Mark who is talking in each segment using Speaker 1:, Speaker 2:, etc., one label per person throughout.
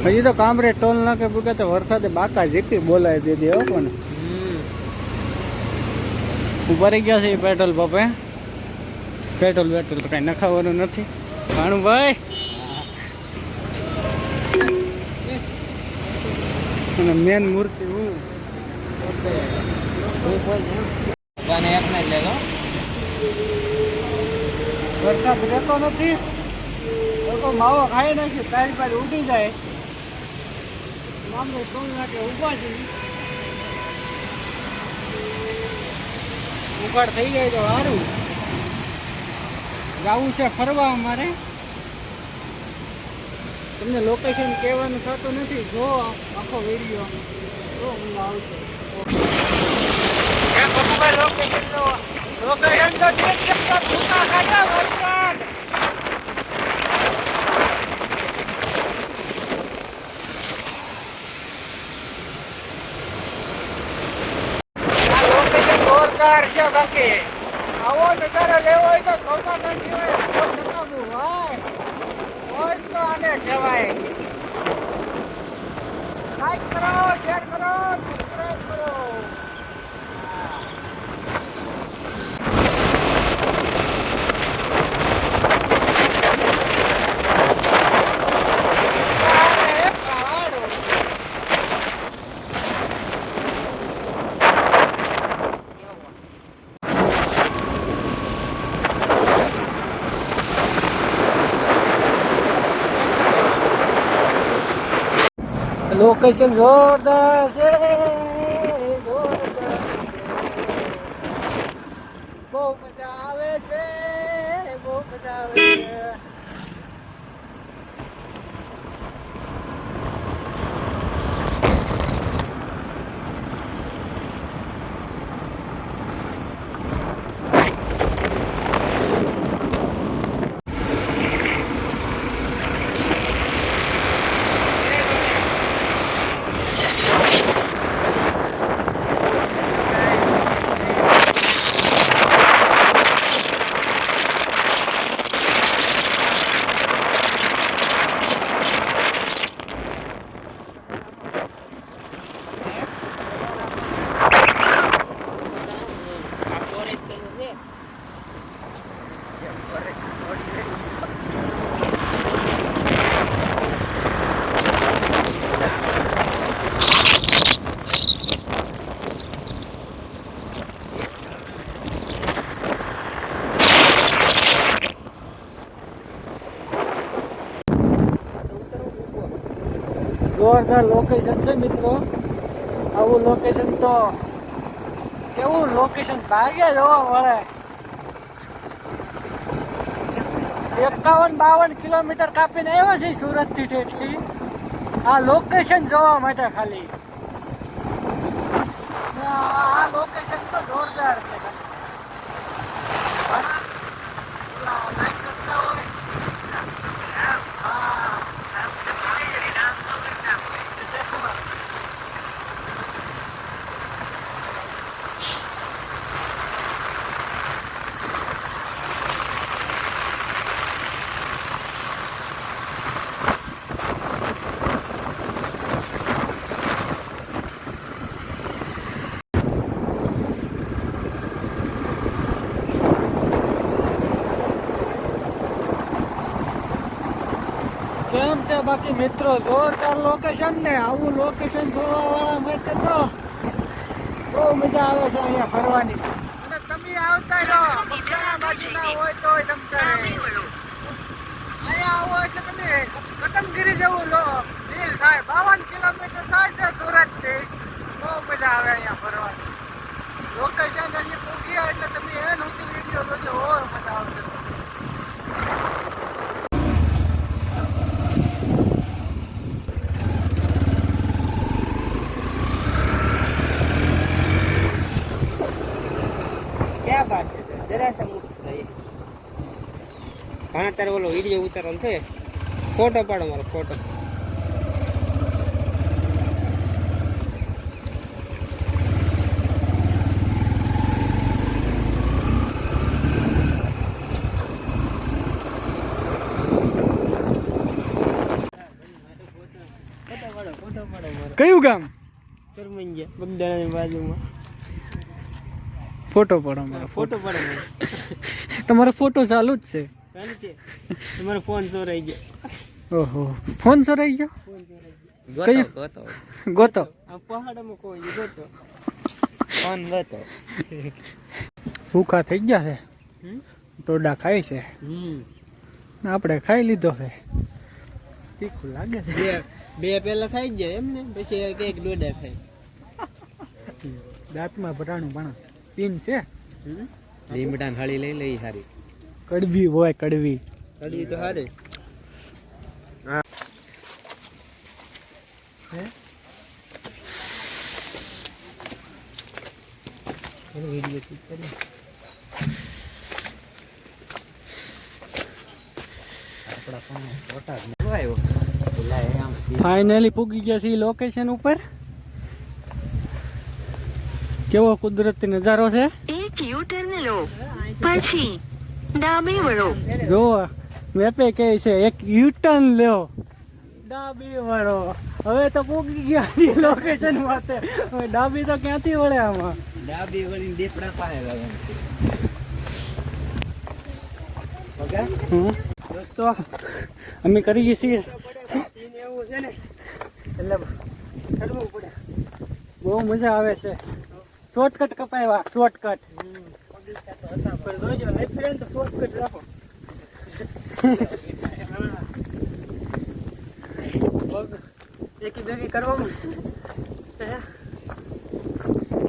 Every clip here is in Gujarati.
Speaker 1: હજી તો કામરે ટોલ નાકે પૂગે તો વરસાદે બાકા ઝીકી બોલાવી દીધી હો પણ ઉભા રહી ગયા છે એ પેટ્રોલ પંપે. પેટ્રોલ તો કાંઈ નખાવાનું નથી. ભાણુભાઈ અને મેન મૂર્તિ હું વરસાદ રહેતો નથી. લોકો માવો ખાઈ નાખી તારી પાસે ઉડી જાય. મામલો ટોલ નાકે ઊભા છે. ઉઘાડ થઈ જાય તો સારું. જવું છે ફરવા અમારે. તમને લોકેશન કહેવાનું થતું નથી. જો આખો વિડીયો જો હું આવશે. લોકેશન જો લોકેશન તો ભૂકા ખાતા વરસાદ. છે બાકી આવો નજારો લેવો હોય તો ચોમાસા સિવાય નકામું ભાઈ. મોજ તો આને કહેવાય. લાઈક કરો, શેર કરો, સબસ્ક્રાઇબ કરો. લોકેશન જોરદાર છે. બહુ મજા આવે છે. બહુ મજા આવે છે. જોરદાર લોકેશન છે મિત્રો. આવું લોકેશન તો કેવું લોકેશન ભાગ્યા જોવા મળે. 51-52 કિલોમીટર કાપીને આવ્યા છે સુરત થી ટેટલી આ લોકેશન જોવા માટે ખાલી. આ લોકેશન તો જોરદાર છે. કેમ છે બાકી મિત્રો? જોરદાર લોકેશન ને આવું લોકેશન જોવા વાળા માટે તો બહુ મજા આવે છે અહીંયા ફરવાની. અને તમે આવતા રહો હોય તો અહીંયા આવો એટલે તમે કદમગીરી જેવું લો ફીલ થાય. 52 કિલોમીટર થાય છે સુરત થી. બહુ મજા આવે અહીંયા ફરવાની. લોકેશન અહીંયા પૂગ્યા એટલે તમે એનું વિડીયો જોજો. ઓર મજા આવશે.
Speaker 2: ઘણા તારે ઓલો વિડીયો ઉતારવાનો છે. ફોટો પાડો મારો ફોટો.
Speaker 1: કયું ગામ?
Speaker 2: કરમંજિયા બગદાણાની બાજુમાં.
Speaker 1: ફોટો પાડો મારો.
Speaker 2: ફોટો પડે
Speaker 1: તમારો ફોટો ચાલુ જ છે.
Speaker 2: ચાલુ છે. તમારો ફોન ચોરાઈ ગયો.
Speaker 1: ઓહો, ફોન ચોરાઈ ગયો?
Speaker 2: ગોતો ગોતો
Speaker 1: ગોતો.
Speaker 2: આ પહાડમાં કોઈ ગોતો ફોન ગોતો.
Speaker 1: ભૂખા થઈ ગયા છે, ટોડા ખાય છે. આપણે ખાઈ લીધો છે. તીખું લાગે છે.
Speaker 2: બે પેલા ખાઈ જાય એમ ને, પછી એક ડોડા ખાય.
Speaker 1: દાંતમાં ભરાણું પણ પીન છે.
Speaker 2: લીમડા થાળી લઈ લઈ સારી.
Speaker 1: કડવી હોય, કડવી.
Speaker 2: કડવી તો સારી. વિડીયો શૂટ કરી.
Speaker 1: ફાઇનલી પૂગી ગયા છે લોકેશન ઉપર. કેવો કુદરતી નજારો છે.
Speaker 3: એક યુ ટર્ન લો, પછી ડાબે વળો.
Speaker 1: જો મેપે કહે છે એક યુ ટર્ન લ્યો, ડાબી વળો. હવે તો પૂગી ગયા છે લોકેશન માટે. હવે ડાબી તો ક્યાંથી વળે આમાં?
Speaker 2: ડાબી વળી દીપડા પાસે લાગે.
Speaker 1: દોસ્તો અમે કરીએ છીએ
Speaker 2: એવું છે ને
Speaker 1: એટલે ચડવું પડે. બહુ મજા આવે છે. શોર્ટકટ કપાવ્યા, શોર્ટકટ.
Speaker 2: પણ જોજો નહીં ફરે તો શોર્ટકટ રાખો. એકી ભેગી કરવામાં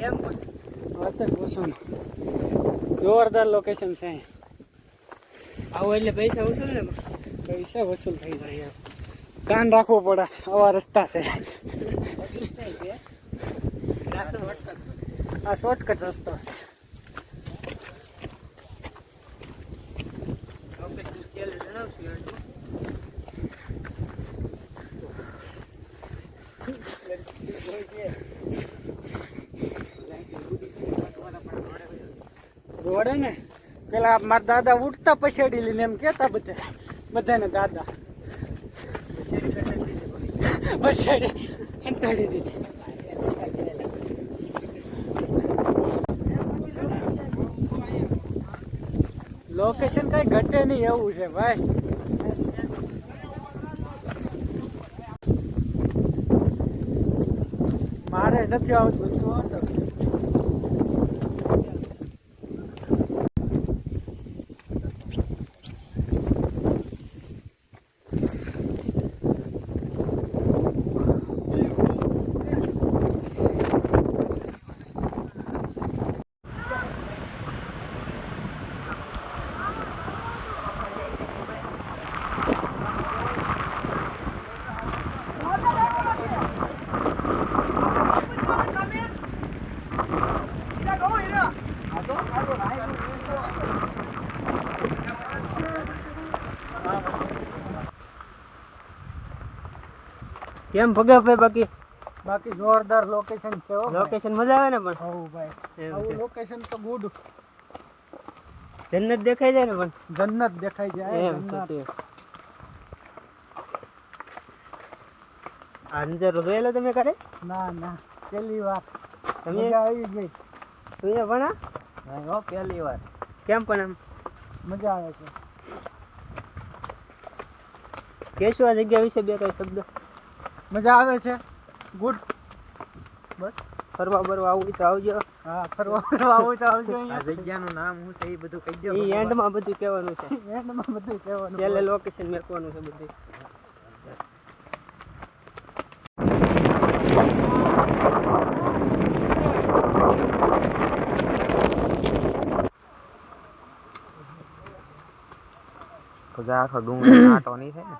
Speaker 2: એમ
Speaker 1: વાત જ પૂછો ને. જોરદાર લોકેશન છે.
Speaker 2: આવો એટલે પૈસા વસૂલ ને.
Speaker 1: પૈસા વસૂલ થઈ જાય. કાન રાખવું પડે, આવા રસ્તા છે. આ શોર્ટકટ રસ્તો છે. રોડે ને પેલા મારા દાદા ઉઠતા પછાડી લઈને એમ કેતા બધાને દાદા પછાડી અંતાડી દીધી. લોકેશન કઈ ઘટે નહીં એવું છે ભાઈ. મારે નથી આવતું શું.
Speaker 2: કેમ ભગા ભાઈ?
Speaker 1: બાકી જોરદાર લોકેશન છે.
Speaker 2: લોકેશન મજા આવે ને. પણ
Speaker 1: હો ભાઈ, આવું લોકેશન તો ગુડ.
Speaker 2: જન્નત દેખાઈ જાય ને. પણ
Speaker 1: જન્નત દેખાઈ જાય.
Speaker 2: એમ
Speaker 1: જન્નત.
Speaker 2: આ નજારો જોયેલો તમે કરે?
Speaker 1: ના ના, પહેલી વાર.
Speaker 2: તમે
Speaker 1: મજા આવી ગઈ.
Speaker 2: તું ભણા?
Speaker 1: હો, પહેલી વાર.
Speaker 2: કેમ પણ આમ
Speaker 1: મજા આવે છે.
Speaker 2: કેશું આ જગ્યા વિશે બે કઈ શબ્દ?
Speaker 1: મજા આવે છે. ગુડ. બસ
Speaker 2: ફરવા બરવા આવું તો આવજો.
Speaker 1: હા, ફરવા આવું તો આવજો.
Speaker 2: આ જગ્યાનું નામ શું છે એ બધું કહી દો. એ એન્ડમાં બધું કહેવાનું છે.
Speaker 1: એન્ડમાં બધું કહેવાનું.
Speaker 2: છેલ્લે લોકેશન મેકવાનું છે બધું. તો જા આખો ડુંગર નાટો નહીં થાય ને.